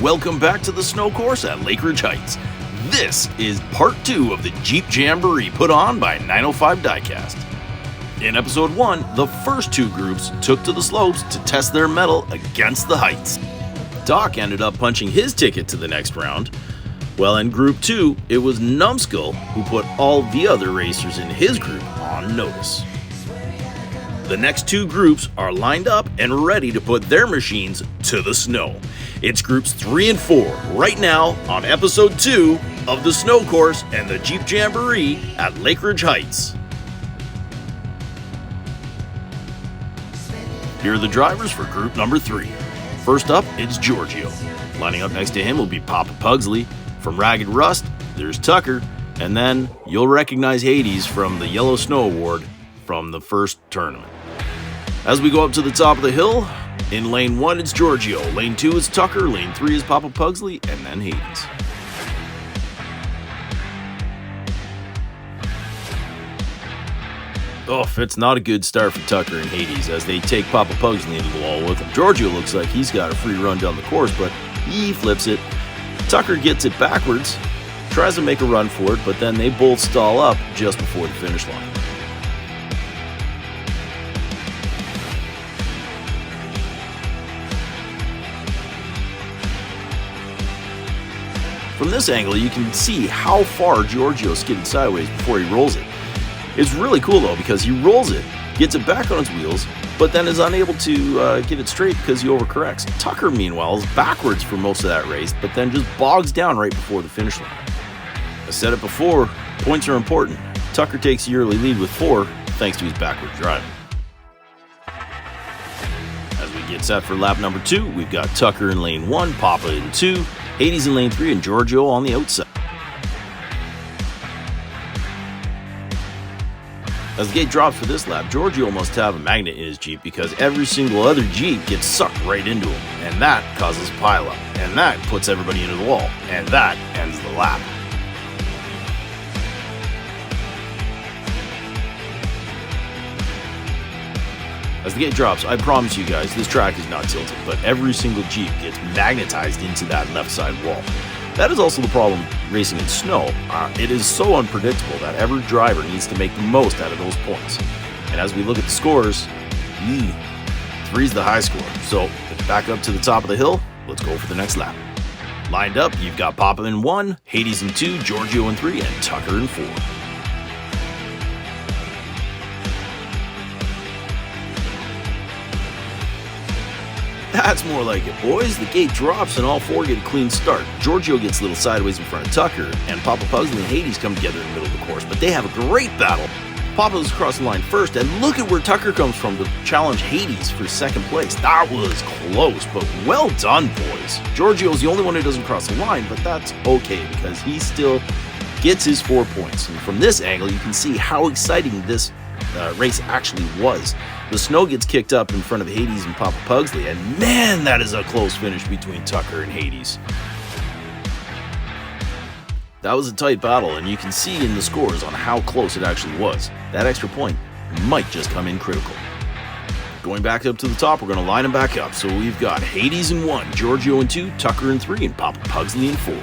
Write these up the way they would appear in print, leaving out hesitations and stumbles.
welcome back to the snow course at Lakeridge Heights. This is part 2 of the Jeep Jamboree put on by 905 Diecast. In episode 1, the first two groups took to the slopes to test their mettle against the heights. Doc ended up punching his ticket to the next round. Well, in group 2, it was Numbskull who put all the other racers in his group on notice. The next two groups are lined up and ready to put their machines to the snow. It's groups 3 and 4 right now on episode 2 of the snow course and the Jeep Jamboree at Lakeridge Heights. Here are the drivers for group number 3. First up, it's Giorgio. Lining up next to him will be Papa Pugsley. From Ragged Rust, there's Tucker, and then you'll recognize Hades from the Yellow Snow Award from the first tournament. As we go up to the top of the hill, in lane 1 it's Giorgio, lane 2 is Tucker, lane 3 is Papa Pugsley, and then Hades. Oh, it's not a good start for Tucker and Hades as they take Papa Pugsley into the wall with him. Giorgio looks like he's got a free run down the course, but he flips it. Tucker gets it backwards, tries to make a run for it, but then they both stall up just before the finish line. From this angle, you can see how far Giorgio skidded sideways before he rolls it. It's really cool though because he rolls it, gets it back on its wheels, but then is unable to get it straight because he overcorrects. Tucker, meanwhile, is backwards for most of that race, but then just bogs down right before the finish line. I said it before, points are important. Tucker takes the early lead with 4 thanks to his backward driving. As we get set for lap number 2, we've got Tucker in lane 1, Papa in 2, Hades in lane 3, and Giorgio on the outside. As the gate drops for this lap, Giorgio must have a magnet in his Jeep because every single other Jeep gets sucked right into him, and that causes a pileup, and that puts everybody into the wall, and that ends the lap. As the gate drops, I promise you guys, this track is not tilted, but every single Jeep gets magnetized into that left side wall. That is also the problem racing in snow. It is so unpredictable that every driver needs to make the most out of those points. And as we look at the scores, 3 is the high score. So back up to the top of the hill, let's go for the next lap. Lined up, you've got Papa in 1, Hades in 2, Giorgio in 3, and Tucker in 4. That's more like it, boys. The gate drops and all 4 get a clean start. Giorgio gets a little sideways in front of Tucker, and Papa Pugsley and Hades come together in the middle of the course, but they have a great battle. Papa's across the line first, and look at where Tucker comes from to challenge Hades for second place. That was close, but well done, boys. Giorgio's the only one who doesn't cross the line, but that's okay because he still gets his 4 points. And from this angle, you can see how exciting this race actually was. The snow gets kicked up in front of Hades and Papa Pugsley, and man, that is a close finish between Tucker and Hades. That was a tight battle, and you can see in the scores on how close it actually was. That extra point might just come in critical. Going back up to the top, we're going to line them back up. So we've got Hades in 1, Giorgio in 2, Tucker in 3, and Papa Pugsley in 4.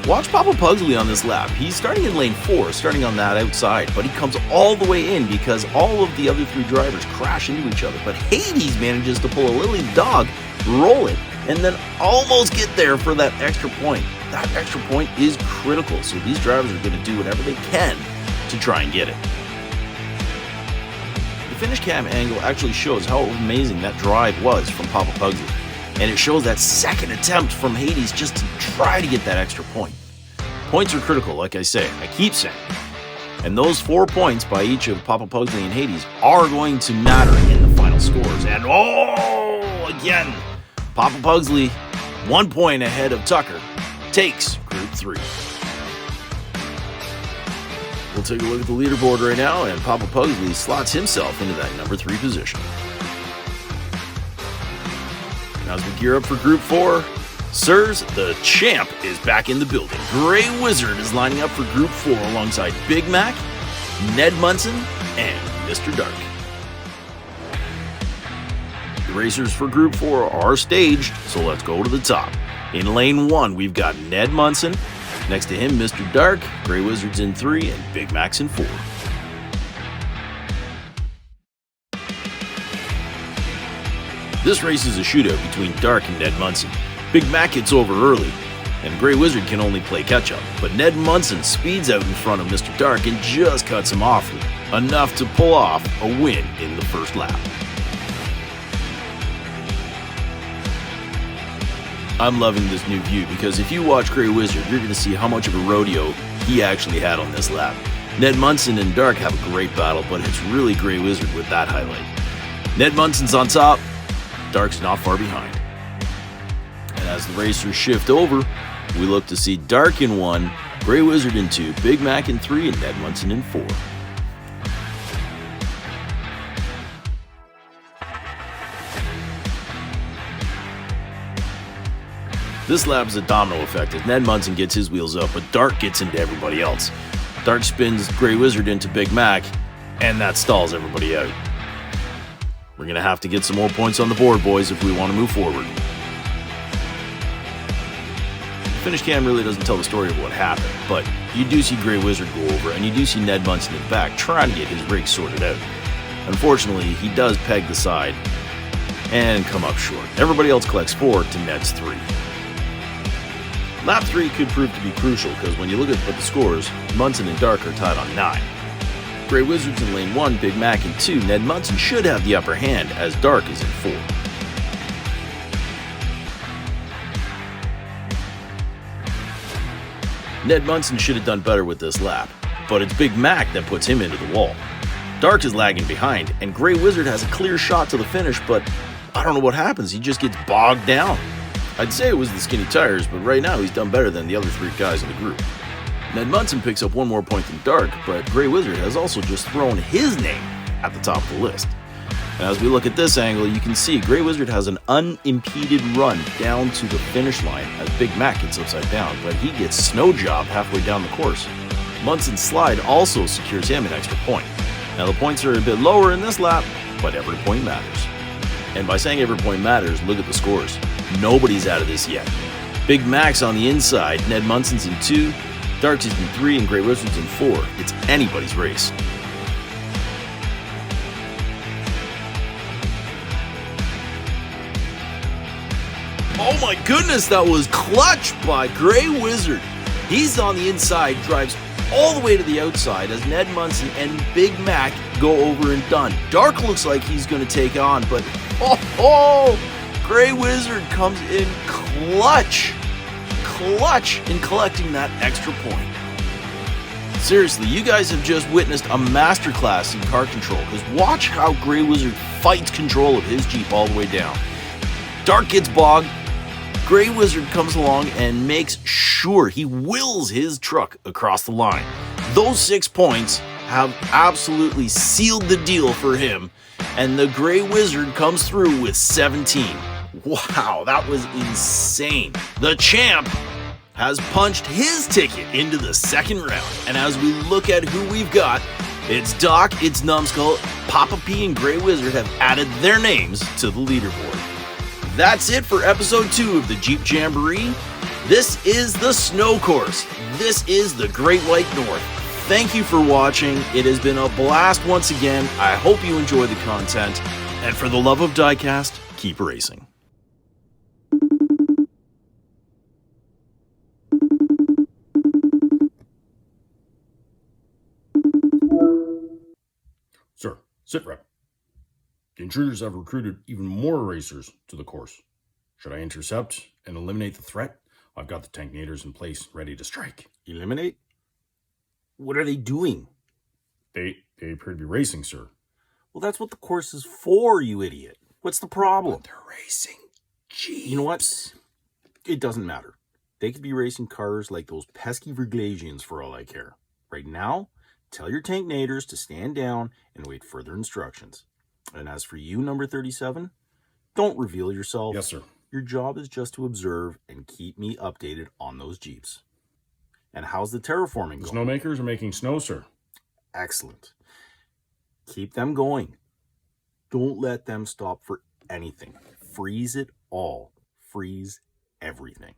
Watch Papa Pugsley on this lap. He's starting in lane 4, starting on that outside, but he comes all the way in because all of the other 3 drivers crash into each other. But Hades manages to pull a Lily dog, roll it, and then almost get there for that extra point. That extra point is critical, so these drivers are going to do whatever they can to try and get it. The finish cam angle actually shows how amazing that drive was from Papa Pugsley. And it shows that second attempt from Hades just to try to get that extra point. Points are critical, like I say, I keep saying. And those 4 points by each of Papa Pugsley and Hades are going to matter in the final scores. And again, Papa Pugsley, 1 point ahead of Tucker, takes Group 3. We'll take a look at the leaderboard right now, and Papa Pugsley slots himself into that number 3 position. Now as we gear up for Group 4, sirs, the champ is back in the building. Grey Wizard is lining up for Group 4 alongside Big Mac, Ned Munson, and Mr. Dark. The racers for Group 4 are staged, so let's go to the top. In Lane 1, we've got Ned Munson. Next to him, Mr. Dark, Grey Wizards in 3, and Big Macs in 4. This race is a shootout between Dark and Ned Munson. Big Mac gets over early, and Grey Wizard can only play catch-up. But Ned Munson speeds out in front of Mr. Dark and just cuts him off, enough to pull off a win in the first lap. I'm loving this new view because if you watch Grey Wizard, you're going to see how much of a rodeo he actually had on this lap. Ned Munson and Dark have a great battle, but it's really Grey Wizard with that highlight. Ned Munson's on top, Dark's not far behind. And as the racers shift over, we look to see Dark in 1, Grey Wizard in 2, Big Mac in 3, and Ned Munson in 4. This lap is a domino effect as Ned Munson gets his wheels up, but Dark gets into everybody else. Dark spins Grey Wizard into Big Mac, and that stalls everybody out. We're going to have to get some more points on the board, boys, if we want to move forward. The finish cam really doesn't tell the story of what happened, but you do see Grey Wizard go over, and you do see Ned Munson in the back trying to get his rig sorted out. Unfortunately, he does peg the side and come up short. Everybody else collects 4 to Ned's 3. Lap 3 could prove to be crucial because when you look at the scores, Munson and Dark are tied on 9. Grey Wizards in lane 1, Big Mac in 2, Ned Munson should have the upper hand as Dark is in 4. Ned Munson should have done better with this lap, but it's Big Mac that puts him into the wall. Dark is lagging behind, and Grey Wizard has a clear shot to the finish, but I don't know what happens, he just gets bogged down. I'd say it was the skinny tires, but right now he's done better than the other 3 guys in the group. Ned Munson picks up 1 more point than Dark, but Grey Wizard has also just thrown his name at the top of the list. And as we look at this angle, you can see Grey Wizard has an unimpeded run down to the finish line as Big Mac gets upside down, but he gets snow jobbed halfway down the course. Munson's slide also secures him an extra point. Now the points are a bit lower in this lap, but every point matters. And by saying every point matters, look at the scores. Nobody's out of this yet. Big Mac's on the inside, Ned Munson's in 2, Dark's in 3, and Grey Wizard's in 4. It's anybody's race. Oh my goodness, that was clutch by Grey Wizard. He's on the inside, drives all the way to the outside as Ned Munson and Big Mac go over and done. Dark looks like he's going to take on, but Grey Wizard comes in clutch in collecting that extra point. Seriously, you guys have just witnessed a masterclass in car control, because watch how Grey Wizard fights control of his Jeep all the way down. Dark gets bogged, Grey Wizard comes along and makes sure he wills his truck across the line. Those 6 points have absolutely sealed the deal for him, and the Grey Wizard comes through with 17. Wow, that was insane. The champ has punched his ticket into the second round. And as we look at who we've got, it's Doc, it's Numbskull, Papa P, and Grey Wizard have added their names to the leaderboard. That's it for episode 2 of the Jeep Jamboree. This is the snow course. This is the Great White North. Thank you for watching. It has been a blast once again. I hope you enjoy the content. And for the love of diecast, keep racing. Sir, sit rep. The intruders have recruited even more racers to the course. Should I intercept and eliminate the threat? I've got the tanknators in place, ready to strike. Eliminate? What are they doing? They appear to be racing, sir. Well, that's what the course is for, you idiot. What's the problem? But they're racing Jeeps. You know what? It doesn't matter. They could be racing cars like those pesky Verglasians for all I care. Right now, tell your tanknators to stand down and await further instructions. And as for you, number 37, don't reveal yourself. Yes, sir. Your job is just to observe and keep me updated on those Jeeps. And how's the terraforming going? The snowmakers are making snow, sir. Excellent. Keep them going. Don't let them stop for anything. Freeze it all. Freeze everything.